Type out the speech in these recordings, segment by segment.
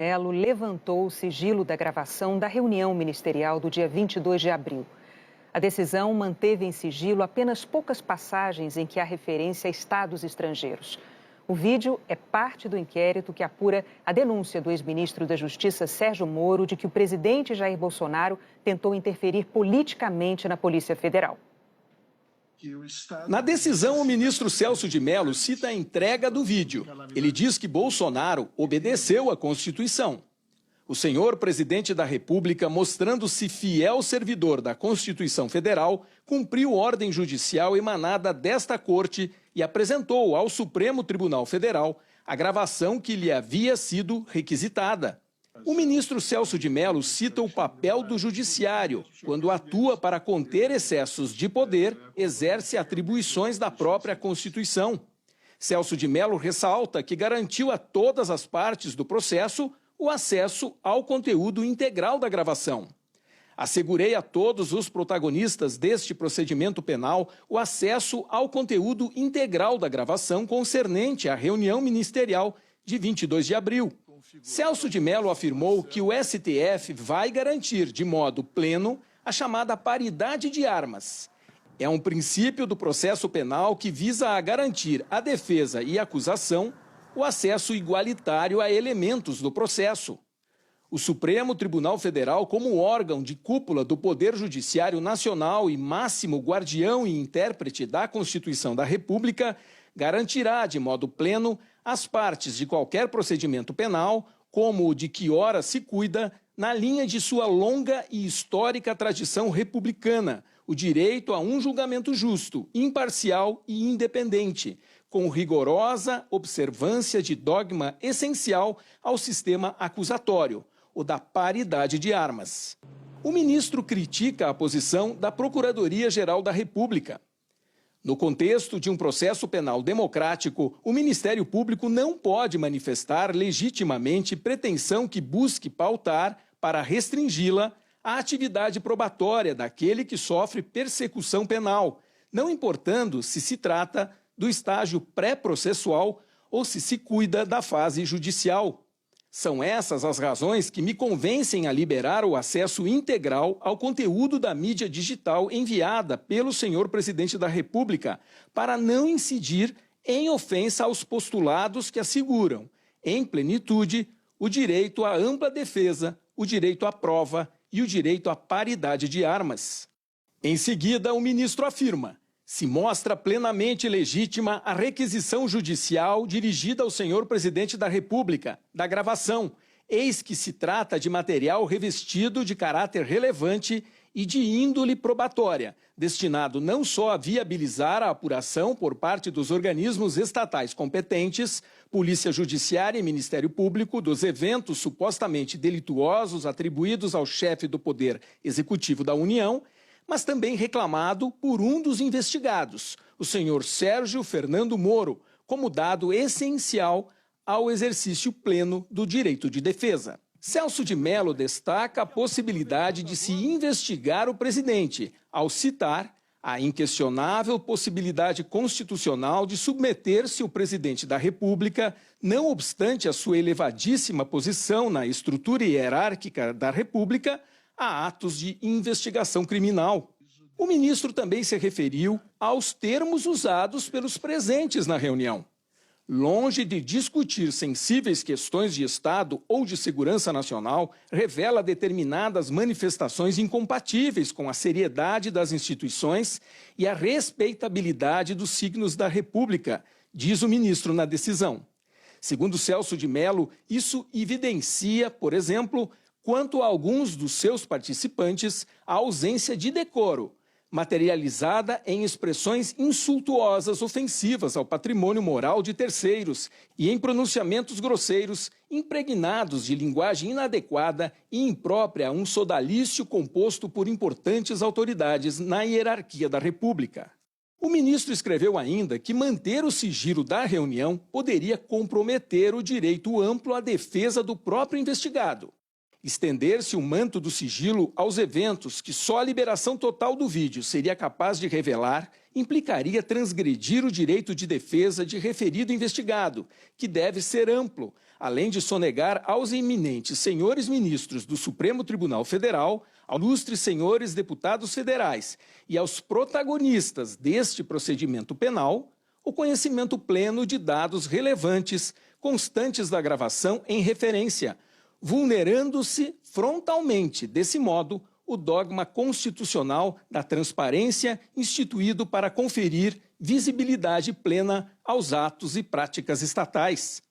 Melo levantou o sigilo da gravação da reunião ministerial do dia 22 de abril. A decisão manteve em sigilo apenas poucas passagens em que há referência a estados estrangeiros. O vídeo é parte do inquérito que apura a denúncia do ex-ministro da Justiça, Sérgio Moro, de que o presidente Jair Bolsonaro tentou interferir politicamente na Polícia Federal. Na decisão, o ministro Celso de Mello cita a entrega do vídeo. Ele diz que Bolsonaro obedeceu à Constituição. O senhor presidente da República, mostrando-se fiel servidor da Constituição Federal, cumpriu ordem judicial emanada desta Corte e apresentou ao Supremo Tribunal Federal a gravação que lhe havia sido requisitada. O ministro Celso de Mello cita o papel do judiciário, quando atua para conter excessos de poder, exerce atribuições da própria Constituição. Celso de Mello ressalta que garantiu a todas as partes do processo o acesso ao conteúdo integral da gravação. Assegurei a todos os protagonistas deste procedimento penal o acesso ao conteúdo integral da gravação concernente à reunião ministerial de 22 de abril. Celso de Mello afirmou que o STF vai garantir de modo pleno a chamada paridade de armas. É um princípio do processo penal que visa a garantir à defesa e acusação o acesso igualitário a elementos do processo. O Supremo Tribunal Federal, como órgão de cúpula do Poder Judiciário Nacional e máximo guardião e intérprete da Constituição da República, garantirá de modo pleno as partes de qualquer procedimento penal, como o de que ora se cuida, na linha de sua longa e histórica tradição republicana, o direito a um julgamento justo, imparcial e independente, com rigorosa observância de dogma essencial ao sistema acusatório, o da paridade de armas. O ministro critica a posição da Procuradoria-Geral da República. No contexto de um processo penal democrático, o Ministério Público não pode manifestar legitimamente pretensão que busque pautar, para restringi-la, a atividade probatória daquele que sofre persecução penal, não importando se se trata do estágio pré-processual ou se cuida da fase judicial. São essas as razões que me convencem a liberar o acesso integral ao conteúdo da mídia digital enviada pelo senhor presidente da República, para não incidir em ofensa aos postulados que asseguram, em plenitude, o direito à ampla defesa, o direito à prova e o direito à paridade de armas. Em seguida, o ministro afirma: se mostra plenamente legítima a requisição judicial dirigida ao senhor presidente da República, da gravação, eis que se trata de material revestido de caráter relevante e de índole probatória, destinado não só a viabilizar a apuração por parte dos organismos estatais competentes, Polícia Judiciária e Ministério Público, dos eventos supostamente delituosos atribuídos ao chefe do Poder Executivo da União, mas também reclamado por um dos investigados, o senhor Sérgio Fernando Moro, como dado essencial ao exercício pleno do direito de defesa. Celso de Mello destaca a possibilidade de se investigar o presidente, ao citar a inquestionável possibilidade constitucional de submeter-se o presidente da República, não obstante a sua elevadíssima posição na estrutura hierárquica da República, a atos de investigação criminal. O ministro também se referiu aos termos usados pelos presentes na reunião. Longe de discutir sensíveis questões de Estado ou de segurança nacional, revela determinadas manifestações incompatíveis com a seriedade das instituições e a respeitabilidade dos signos da República, diz o ministro na decisão. Segundo Celso de Mello, isso evidencia, por exemplo, quanto a alguns dos seus participantes, a ausência de decoro, materializada em expressões insultuosas ofensivas ao patrimônio moral de terceiros e em pronunciamentos grosseiros, impregnados de linguagem inadequada e imprópria a um sodalício composto por importantes autoridades na hierarquia da República. O ministro escreveu ainda que manter o sigilo da reunião poderia comprometer o direito amplo à defesa do próprio investigado. Estender-se o manto do sigilo aos eventos que só a liberação total do vídeo seria capaz de revelar implicaria transgredir o direito de defesa de referido investigado, que deve ser amplo, além de sonegar aos eminentes senhores ministros do Supremo Tribunal Federal, aos ilustres senhores deputados federais e aos protagonistas deste procedimento penal, o conhecimento pleno de dados relevantes constantes da gravação em referência, vulnerando-se frontalmente, desse modo, o dogma constitucional da transparência instituído para conferir visibilidade plena aos atos e práticas estatais.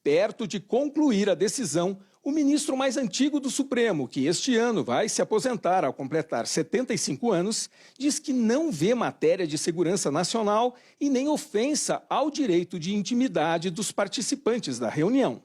Perto de concluir a decisão, o ministro mais antigo do Supremo, que este ano vai se aposentar ao completar 75 anos, diz que não vê matéria de segurança nacional e nem ofensa ao direito de intimidade dos participantes da reunião.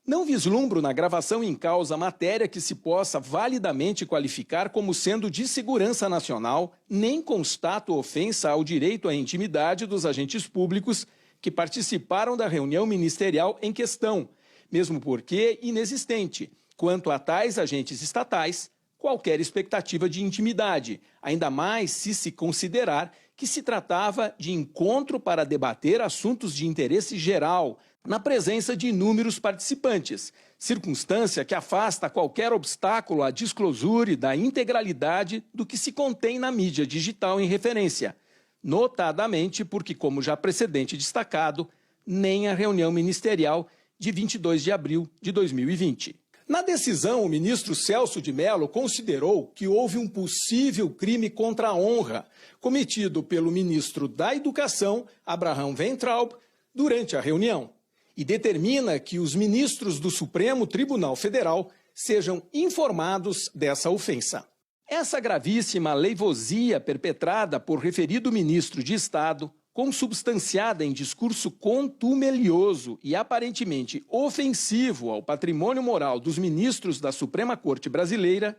Não vislumbro na gravação em causa matéria que se possa validamente qualificar como sendo de segurança nacional, nem constato ofensa ao direito à intimidade dos agentes públicos que participaram da reunião ministerial em questão, mesmo porque inexistente, quanto a tais agentes estatais, qualquer expectativa de intimidade, ainda mais se se considerar que se tratava de encontro para debater assuntos de interesse geral, na presença de inúmeros participantes, circunstância que afasta qualquer obstáculo à disclosure da integralidade do que se contém na mídia digital em referência, notadamente porque, como já precedente destacado, nem a reunião ministerial de 22 de abril de 2020. Na decisão, o ministro Celso de Mello considerou que houve um possível crime contra a honra cometido pelo ministro da Educação, Abraham Weintraub, durante a reunião, e determina que os ministros do Supremo Tribunal Federal sejam informados dessa ofensa. Essa gravíssima leivosia perpetrada por referido ministro de Estado, consubstanciada em discurso contumelioso e aparentemente ofensivo ao patrimônio moral dos ministros da Suprema Corte Brasileira,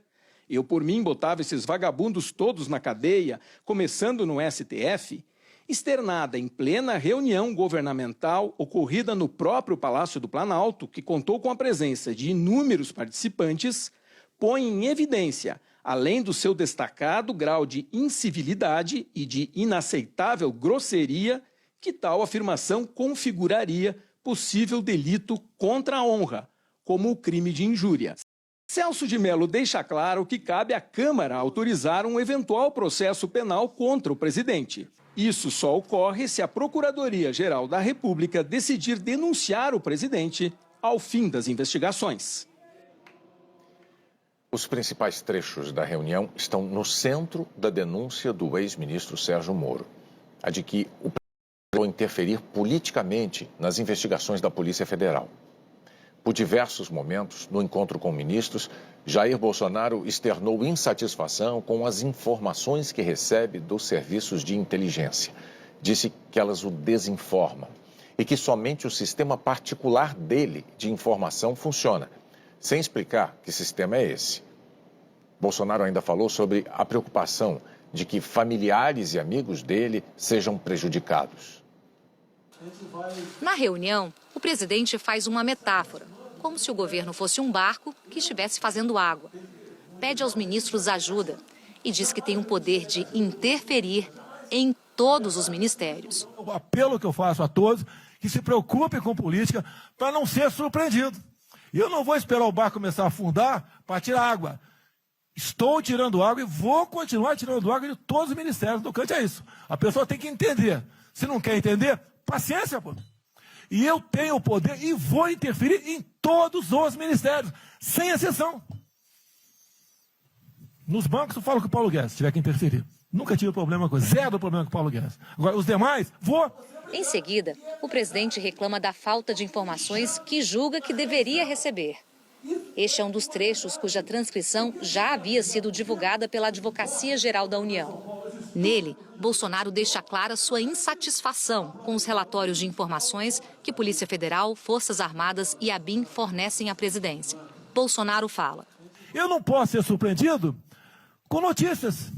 eu por mim botava esses vagabundos todos na cadeia, começando no STF, externada em plena reunião governamental ocorrida no próprio Palácio do Planalto, que contou com a presença de inúmeros participantes, põe em evidência, além do seu destacado grau de incivilidade e de inaceitável grosseria, que tal afirmação configuraria possível delito contra a honra, como o crime de injúria. Celso de Mello deixa claro que cabe à Câmara autorizar um eventual processo penal contra o presidente. Isso só ocorre se a Procuradoria-Geral da República decidir denunciar o presidente ao fim das investigações. Os principais trechos da reunião estão no centro da denúncia do ex-ministro Sérgio Moro, a de que o presidente tentou interferir politicamente nas investigações da Polícia Federal. Por diversos momentos, no encontro com ministros, Jair Bolsonaro externou insatisfação com as informações que recebe dos serviços de inteligência. Disse que elas o desinformam e que somente o sistema particular dele de informação funciona, sem explicar que sistema é esse. Bolsonaro ainda falou sobre a preocupação de que familiares e amigos dele sejam prejudicados. Na reunião, o presidente faz uma metáfora, como se o governo fosse um barco que estivesse fazendo água. Pede aos ministros ajuda e diz que tem um poder de interferir em todos os ministérios. O apelo que eu faço a todos, que se preocupem com política para não ser surpreendido. Eu não vou esperar o barco começar a afundar para tirar água. Estou tirando água e vou continuar tirando água de todos os ministérios. No canto é isso. A pessoa tem que entender. Se não quer entender, paciência, pô. E eu tenho o poder e vou interferir em todos os ministérios, sem exceção. Nos bancos eu falo com o Paulo Guedes, se tiver que interferir. Nunca tive problema com zero problema com o Paulo Guedes. Agora, os demais, vou. Em seguida, o presidente reclama da falta de informações que julga que deveria receber. Este é um dos trechos cuja transcrição já havia sido divulgada pela Advocacia Geral da União. Nele, Bolsonaro deixa clara sua insatisfação com os relatórios de informações que Polícia Federal, Forças Armadas e a ABIN fornecem à presidência. Bolsonaro fala: eu não posso ser surpreendido com notícias.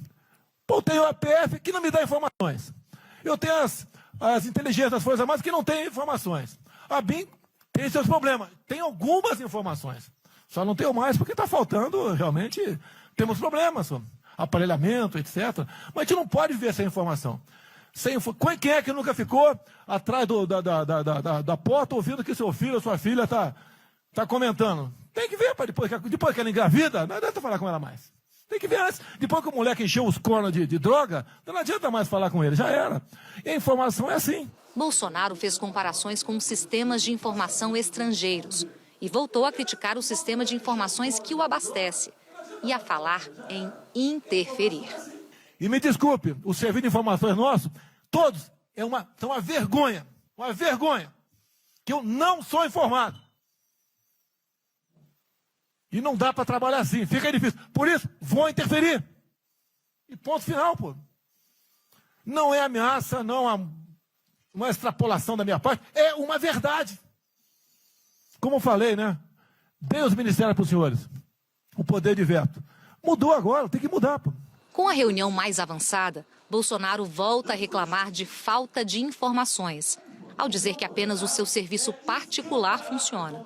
Eu tenho a PF que não me dá informações. Eu tenho as inteligências das Forças Armadas que não têm informações. A ABIN tem seus problemas. Tem algumas informações. Só não tenho mais porque está faltando, realmente, temos problemas. Aparelhamento, etc. Mas a gente não pode ver essa informação. Quem é que nunca ficou atrás da porta ouvindo que seu filho ou sua filha está comentando? Tem que ver, depois que ela engravida, não adianta falar com ela mais. Tem que ver antes. Depois que o moleque encheu os cornos de droga, não adianta mais falar com ele, já era. E a informação é assim. Bolsonaro fez comparações com sistemas de informação estrangeiros e voltou a criticar o sistema de informações que o abastece e a falar em interferir. E me desculpe, o serviço de informações nosso, todos, são uma vergonha, que eu não sou informado. E não dá para trabalhar assim, fica difícil. Por isso, vou interferir. E ponto final, pô. Não é ameaça, não é uma extrapolação da minha parte, é uma verdade. Como eu falei, né? Dei os ministérios para os senhores, o poder de veto. Mudou agora, tem que mudar, pô. Com a reunião mais avançada, Bolsonaro volta a reclamar de falta de informações, ao dizer que apenas o seu serviço particular funciona.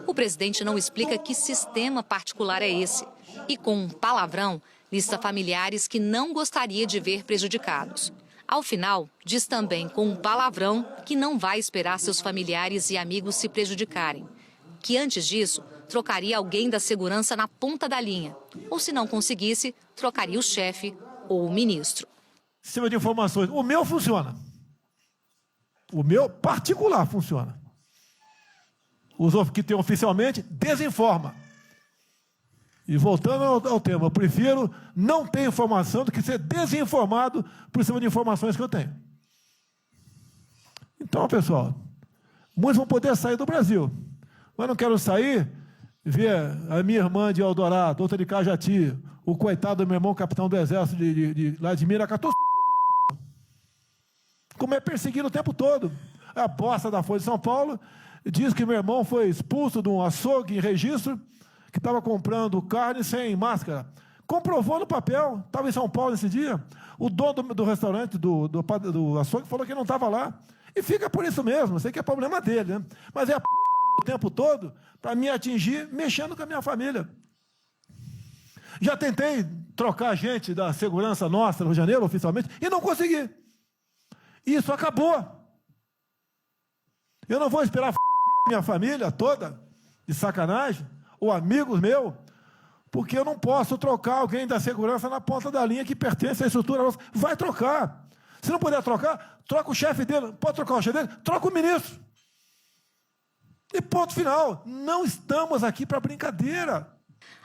O presidente não explica que sistema particular é esse e, com um palavrão, lista familiares que não gostaria de ver prejudicados. Ao final, diz também com um palavrão que não vai esperar seus familiares e amigos se prejudicarem, que antes disso trocaria alguém da segurança na ponta da linha, ou se não conseguisse, trocaria o chefe ou o ministro. Sistema de informações, o meu funciona. O meu particular funciona. Os que tem oficialmente, desinforma. E voltando ao tema, eu prefiro não ter informação do que ser desinformado por cima de informações que eu tenho. Então, pessoal, muitos vão poder sair do Brasil. Mas não quero sair, ver a minha irmã de Eldorado, outra de Cajati, o coitado do meu irmão, capitão do exército lá de Miracatu, como é perseguido o tempo todo. A bosta da Folha de São Paulo diz que meu irmão foi expulso de um açougue em registro, que estava comprando carne sem máscara. Comprovou no papel, estava em São Paulo nesse dia, o dono do restaurante, do açougue, falou que não estava lá. E fica por isso mesmo, sei que é problema dele, né? Mas é o tempo todo para me atingir, mexendo com a minha família. Já tentei trocar gente da segurança nossa no Rio de Janeiro, oficialmente, e não consegui. Isso acabou. Eu não vou esperar minha família toda, de sacanagem, ou amigos meus, porque eu não posso trocar alguém da segurança na ponta da linha que pertence à estrutura nossa. Vai trocar. Se não puder trocar, troca o chefe dele. Pode trocar o chefe dele? Troca o ministro. E ponto final. Não estamos aqui para brincadeira.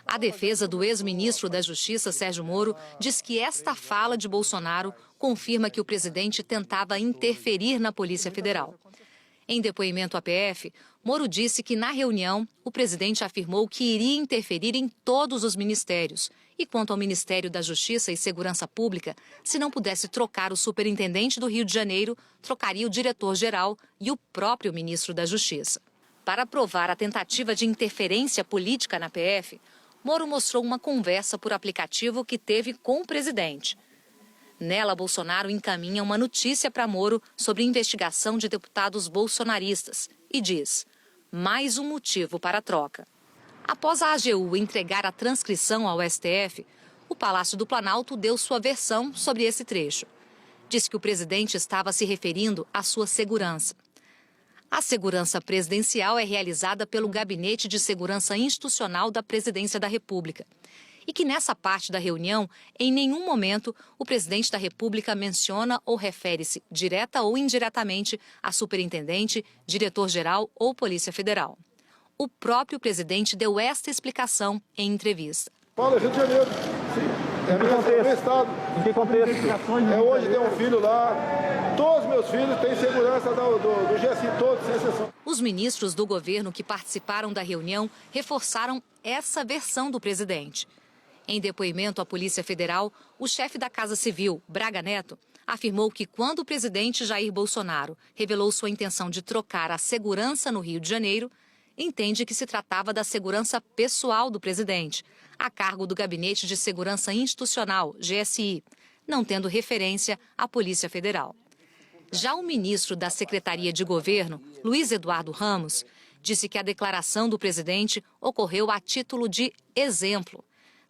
A defesa do ex-ministro da Justiça, Sérgio Moro, diz que esta fala de Bolsonaro confirma que o presidente tentava interferir na Polícia Federal. Em depoimento à PF, Moro disse que, na reunião, o presidente afirmou que iria interferir em todos os ministérios. E quanto ao Ministério da Justiça e Segurança Pública, se não pudesse trocar o superintendente do Rio de Janeiro, trocaria o diretor-geral e o próprio ministro da Justiça. Para provar a tentativa de interferência política na PF, Moro mostrou uma conversa por aplicativo que teve com o presidente. Nela, Bolsonaro encaminha uma notícia para Moro sobre investigação de deputados bolsonaristas e diz: mais um motivo para a troca. Após a AGU entregar a transcrição ao STF, o Palácio do Planalto deu sua versão sobre esse trecho. Diz que o presidente estava se referindo à sua segurança. A segurança presidencial é realizada pelo Gabinete de Segurança Institucional da Presidência da República. E que nessa parte da reunião, em nenhum momento, o presidente da República menciona ou refere-se, direta ou indiretamente, a superintendente, diretor-geral ou Polícia Federal. O próprio presidente deu esta explicação em entrevista. Paulo, Rio de Janeiro, sim. É meu estado. Em que contexto? Hoje tem um filho lá. Todos meus filhos têm segurança do GSI, todos, sem exceção. Os ministros do governo que participaram da reunião reforçaram essa versão do presidente. Em depoimento à Polícia Federal, o chefe da Casa Civil, Braga Neto, afirmou que quando o presidente Jair Bolsonaro revelou sua intenção de trocar a segurança no Rio de Janeiro, entende que se tratava da segurança pessoal do presidente, a cargo do Gabinete de Segurança Institucional, GSI, não tendo referência à Polícia Federal. Já o ministro da Secretaria de Governo, Luiz Eduardo Ramos, disse que a declaração do presidente ocorreu a título de exemplo.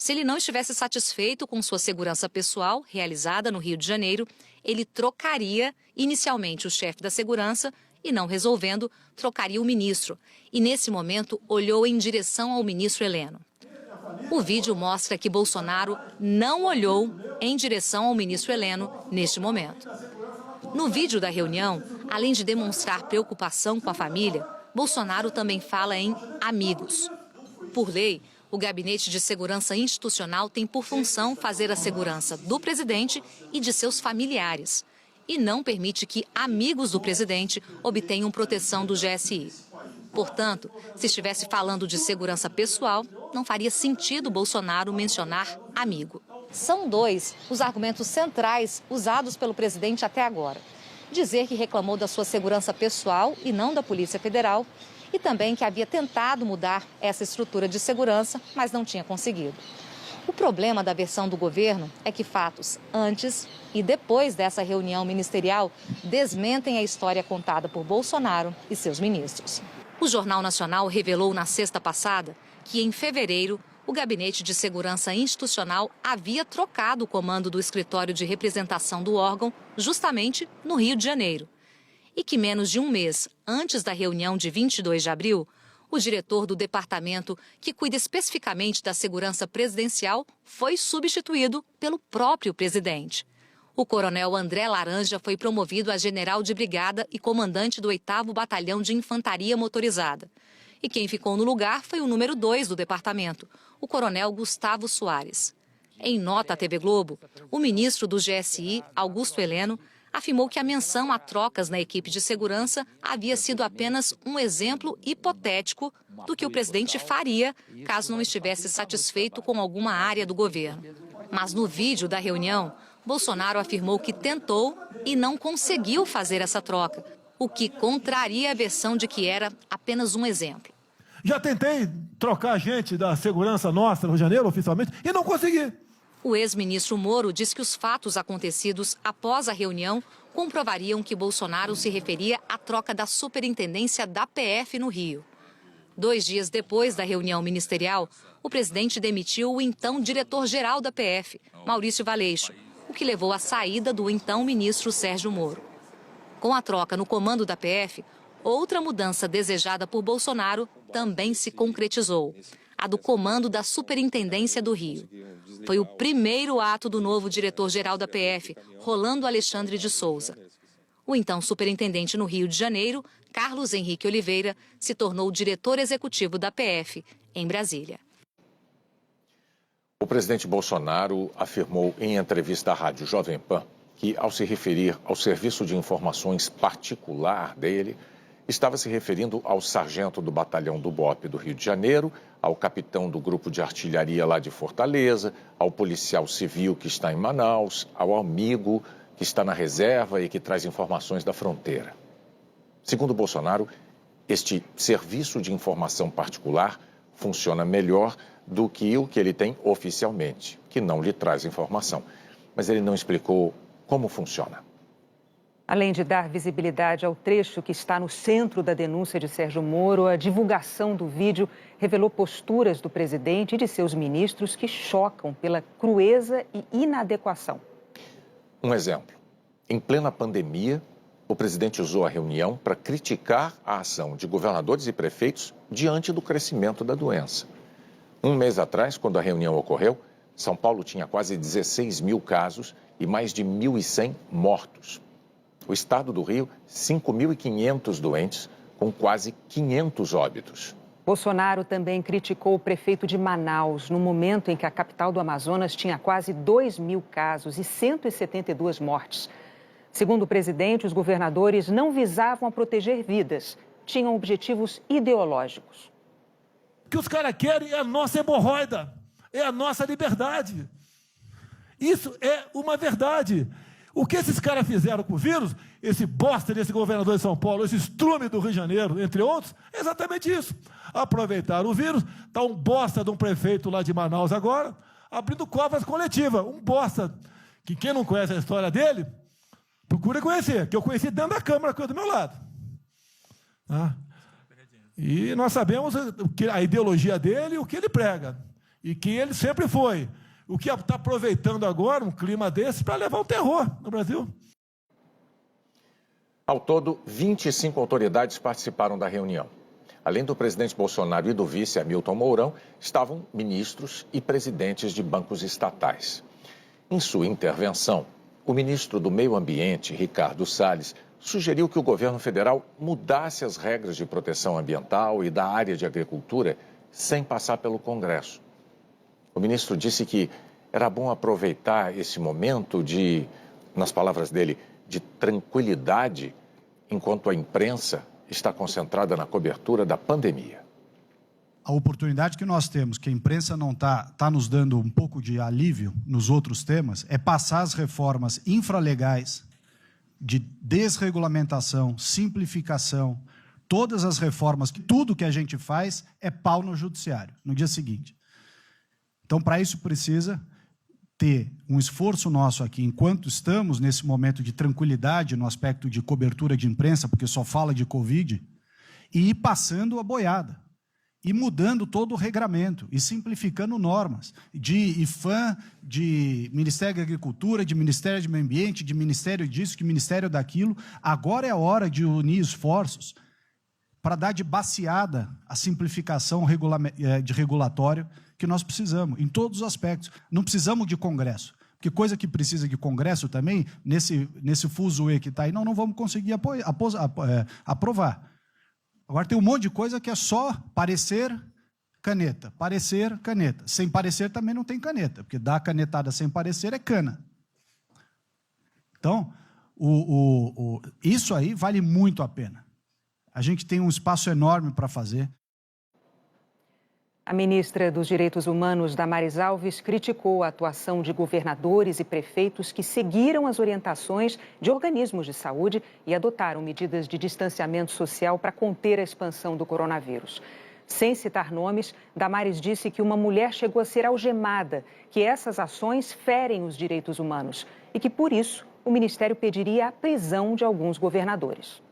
Se ele não estivesse satisfeito com sua segurança pessoal, realizada no Rio de Janeiro, ele trocaria inicialmente o chefe da segurança e, não resolvendo, trocaria o ministro. E, nesse momento, olhou em direção ao ministro Heleno. O vídeo mostra que Bolsonaro não olhou em direção ao ministro Heleno neste momento. No vídeo da reunião, além de demonstrar preocupação com a família, Bolsonaro também fala em amigos. Por lei, o Gabinete de Segurança Institucional tem por função fazer a segurança do presidente e de seus familiares, e não permite que amigos do presidente obtenham proteção do GSI. Portanto, se estivesse falando de segurança pessoal, não faria sentido Bolsonaro mencionar amigo. São dois os argumentos centrais usados pelo presidente até agora. Dizer que reclamou da sua segurança pessoal e não da Polícia Federal, e também que havia tentado mudar essa estrutura de segurança, mas não tinha conseguido. O problema da versão do governo é que fatos antes e depois dessa reunião ministerial desmentem a história contada por Bolsonaro e seus ministros. O Jornal Nacional revelou na sexta passada que, em fevereiro, o Gabinete de Segurança Institucional havia trocado o comando do escritório de representação do órgão justamente no Rio de Janeiro. E que menos de um mês antes da reunião de 22 de abril, o diretor do departamento que cuida especificamente da segurança presidencial foi substituído pelo próprio presidente. O coronel André Laranja foi promovido a general de brigada e comandante do 8º Batalhão de Infantaria Motorizada. E quem ficou no lugar foi o número 2 do departamento, o coronel Gustavo Soares. Em nota à TV Globo, o ministro do GSI, Augusto Heleno, afirmou que a menção a trocas na equipe de segurança havia sido apenas um exemplo hipotético do que o presidente faria caso não estivesse satisfeito com alguma área do governo. Mas no vídeo da reunião, Bolsonaro afirmou que tentou e não conseguiu fazer essa troca, o que contraria a versão de que era apenas um exemplo. Já tentei trocar gente da segurança nossa no Rio de Janeiro, oficialmente, e não consegui. O ex-ministro Moro diz que os fatos acontecidos após a reunião comprovariam que Bolsonaro se referia à troca da superintendência da PF no Rio. 2 dias depois da reunião ministerial, o presidente demitiu o então diretor-geral da PF, Maurício Valeixo, o que levou à saída do então ministro Sérgio Moro. Com a troca no comando da PF, outra mudança desejada por Bolsonaro também se concretizou: a do comando da Superintendência do Rio. Foi o primeiro ato do novo diretor-geral da PF, Rolando Alexandre de Souza. O então superintendente no Rio de Janeiro, Carlos Henrique Oliveira, se tornou diretor executivo da PF, em Brasília. O presidente Bolsonaro afirmou em entrevista à Rádio Jovem Pan que, ao se referir ao serviço de informações particular dele, estava se referindo ao sargento do batalhão do BOPE do Rio de Janeiro, ao capitão do grupo de artilharia lá de Fortaleza, ao policial civil que está em Manaus, ao amigo que está na reserva e que traz informações da fronteira. Segundo Bolsonaro, este serviço de informação particular funciona melhor do que o que ele tem oficialmente, que não lhe traz informação. Mas ele não explicou como funciona. Além de dar visibilidade ao trecho que está no centro da denúncia de Sérgio Moro, a divulgação do vídeo revelou posturas do presidente e de seus ministros que chocam pela crueza e inadequação. Um exemplo. Em plena pandemia, o presidente usou a reunião para criticar a ação de governadores e prefeitos diante do crescimento da doença. Um mês atrás, quando a reunião ocorreu, São Paulo tinha quase 16 mil casos e mais de 1.100 mortos. O estado do Rio, 5.500 doentes, com quase 500 óbitos. Bolsonaro também criticou o prefeito de Manaus, no momento em que a capital do Amazonas tinha quase 2.000 casos e 172 mortes. Segundo o presidente, os governadores não visavam a proteger vidas, tinham objetivos ideológicos. O que os caras querem é a nossa hemorroida, é a nossa liberdade. Isso é uma verdade. O que esses caras fizeram com o vírus, esse bosta desse governador de São Paulo, esse estrume do Rio de Janeiro, entre outros, é exatamente isso. Aproveitaram o vírus, está um bosta de um prefeito lá de Manaus agora, abrindo covas coletivas. Um bosta, que quem não conhece a história dele, procura conhecer, que eu conheci dentro da Câmara, que é do meu lado. E nós sabemos a ideologia dele e o que ele prega. e que ele sempre foi. O que está aproveitando agora um clima desse para levar o terror no Brasil. Ao todo, 25 autoridades participaram da reunião. Além do presidente Bolsonaro e do vice Hamilton Mourão, estavam ministros e presidentes de bancos estatais. Em sua intervenção, o ministro do Meio Ambiente, Ricardo Salles, sugeriu que o governo federal mudasse as regras de proteção ambiental e da área de agricultura sem passar pelo Congresso. O ministro disse que era bom aproveitar esse momento de, nas palavras dele, de tranquilidade, enquanto a imprensa está concentrada na cobertura da pandemia. A oportunidade que nós temos, que a imprensa não está nos dando um pouco de alívio nos outros temas, é passar as reformas infralegais de desregulamentação, simplificação, todas as reformas, tudo que a gente faz é pau no judiciário, no dia seguinte. Então, para isso precisa ter um esforço nosso aqui, enquanto estamos nesse momento de tranquilidade no aspecto de cobertura de imprensa, porque só fala de Covid, e ir passando a boiada, e mudando todo o regramento, e simplificando normas, de IFAM, de Ministério da Agricultura, de Ministério do Meio Ambiente, de Ministério disso, de Ministério daquilo. Agora é a hora de unir esforços para dar de baseada a simplificação de regulatório que nós precisamos, em todos os aspectos. Não precisamos de Congresso, porque coisa que precisa de Congresso também, nesse fuzuê que está aí, não vamos conseguir aprovar. Agora tem um monte de coisa que é só parecer, caneta. Parecer, caneta. Sem parecer também não tem caneta, porque dar canetada sem parecer é cana. Então, isso aí vale muito a pena. A gente tem um espaço enorme para fazer. A ministra dos Direitos Humanos, Damares Alves, criticou a atuação de governadores e prefeitos que seguiram as orientações de organismos de saúde e adotaram medidas de distanciamento social para conter a expansão do coronavírus. Sem citar nomes, Damares disse que uma mulher chegou a ser algemada, que essas ações ferem os direitos humanos e que, por isso, o Ministério pediria a prisão de alguns governadores.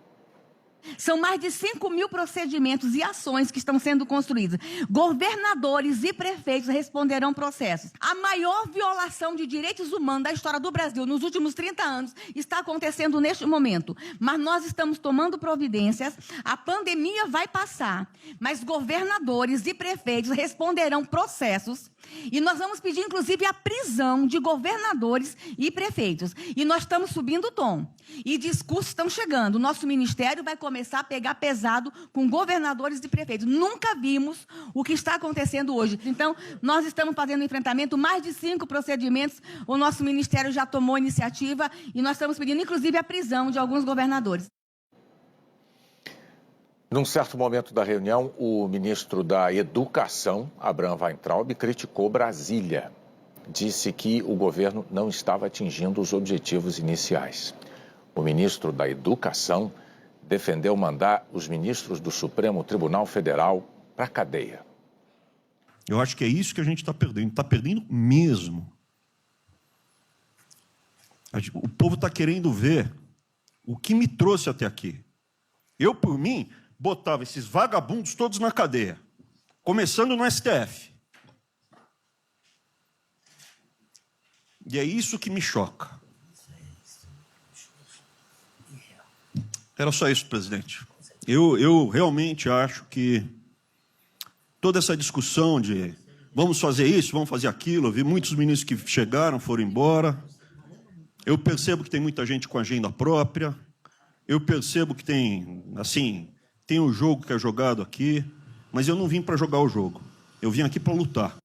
São mais de 5.000 procedimentos e ações que estão sendo construídos. Governadores e prefeitos responderão processos. A maior violação de direitos humanos da história do Brasil nos últimos 30 anos está acontecendo neste momento. Mas nós estamos tomando providências, a pandemia vai passar, mas governadores e prefeitos responderão processos. E nós vamos pedir, inclusive, a prisão de governadores e prefeitos. E nós estamos subindo o tom. E discursos estão chegando. O nosso ministério vai começar a pegar pesado com governadores e prefeitos. Nunca vimos o que está acontecendo hoje. Então, nós estamos fazendo um enfrentamento, mais de 5 procedimentos. O nosso ministério já tomou iniciativa e nós estamos pedindo, inclusive, a prisão de alguns governadores. Num certo momento da reunião, o ministro da Educação, Abraham Weintraub, criticou Brasília. Disse que o governo não estava atingindo os objetivos iniciais. O ministro da Educação defendeu mandar os ministros do Supremo Tribunal Federal para a cadeia. Eu acho que é isso que a gente está perdendo mesmo. O povo está querendo ver o que me trouxe até aqui. Eu, por mim, botava esses vagabundos todos na cadeia, começando no STF. E é isso que me choca. Era só isso, presidente. Eu realmente acho que toda essa discussão de vamos fazer isso, vamos fazer aquilo, eu vi muitos ministros que chegaram, foram embora. Eu percebo que tem muita gente com agenda própria. Eu percebo que tem, assim, tem o jogo que é jogado aqui, mas eu não vim para jogar o jogo. Eu vim aqui para lutar.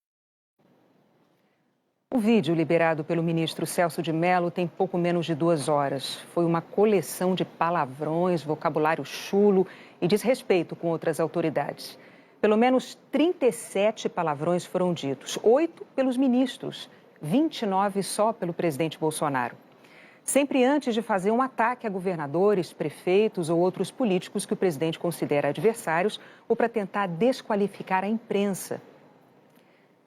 O vídeo liberado pelo ministro Celso de Mello tem pouco menos de 2 horas. Foi uma coleção de palavrões, vocabulário chulo e desrespeito com outras autoridades. Pelo menos 37 palavrões foram ditos, 8 pelos ministros, 29 só pelo presidente Bolsonaro. Sempre antes de fazer um ataque a governadores, prefeitos ou outros políticos que o presidente considera adversários ou para tentar desqualificar a imprensa.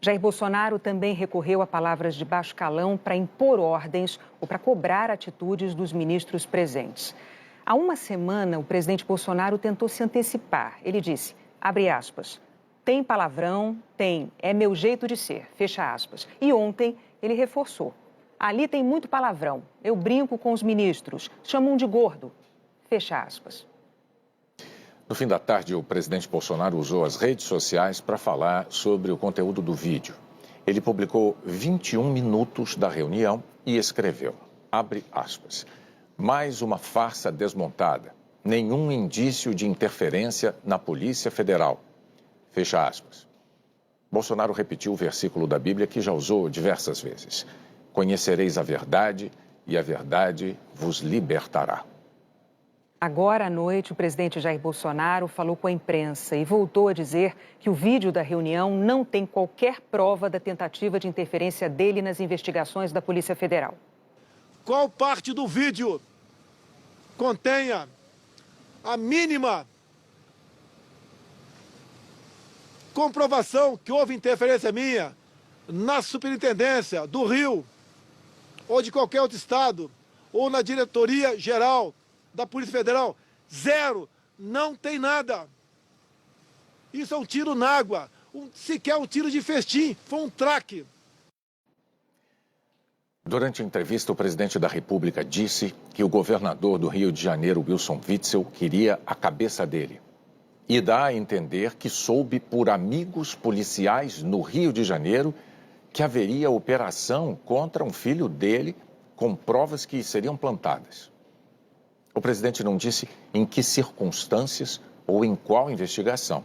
Jair Bolsonaro também recorreu a palavras de baixo calão para impor ordens ou para cobrar atitudes dos ministros presentes. Há uma semana, o presidente Bolsonaro tentou se antecipar. Ele disse, abre aspas, Tem palavrão, tem, é meu jeito de ser, fecha aspas. E ontem ele reforçou. Ali tem muito palavrão, eu brinco com os ministros, chamam de gordo, fecha aspas. No fim da tarde, o presidente Bolsonaro usou as redes sociais para falar sobre o conteúdo do vídeo. Ele publicou 21 minutos da reunião e escreveu, abre aspas, mais uma farsa desmontada, nenhum indício de interferência na Polícia Federal, fecha aspas. Bolsonaro repetiu o versículo da Bíblia que já usou diversas vezes. Conhecereis a verdade e a verdade vos libertará. Agora à noite, o presidente Jair Bolsonaro falou com a imprensa e voltou a dizer que o vídeo da reunião não tem qualquer prova da tentativa de interferência dele nas investigações da Polícia Federal. Qual parte do vídeo contenha a mínima comprovação que houve interferência minha na superintendência do Rio ou de qualquer outro estado ou na diretoria geral da Polícia Federal? Zero, não tem nada. Isso é um tiro na água, sequer um tiro de festim, foi um traque. Durante a entrevista, o presidente da República disse que o governador do Rio de Janeiro, Wilson Witzel, queria a cabeça dele. E dá a entender que soube por amigos policiais no Rio de Janeiro que haveria operação contra um filho dele com provas que seriam plantadas. O presidente não disse em que circunstâncias ou em qual investigação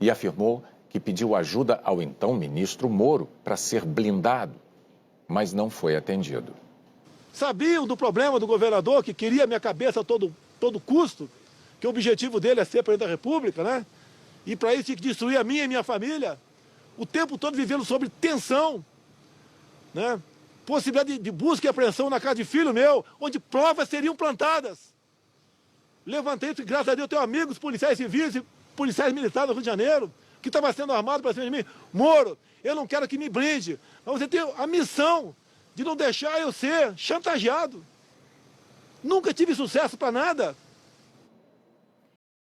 e afirmou que pediu ajuda ao então ministro Moro para ser blindado, mas não foi atendido. Sabiam do problema do governador que queria minha cabeça a todo custo, que o objetivo dele é ser presidente da República, né? E para isso tinha que destruir a minha e minha família. O tempo todo vivendo sob tensão, né? Possibilidade de busca e apreensão na casa de filho meu, onde provas seriam plantadas. Levantei isso, graças a Deus, eu tenho amigos policiais civis e policiais militares do Rio de Janeiro, que estavam sendo armados para cima de mim. Moro, eu não quero que me blinde, mas você tem a missão de não deixar eu ser chantageado. Nunca tive sucesso para nada.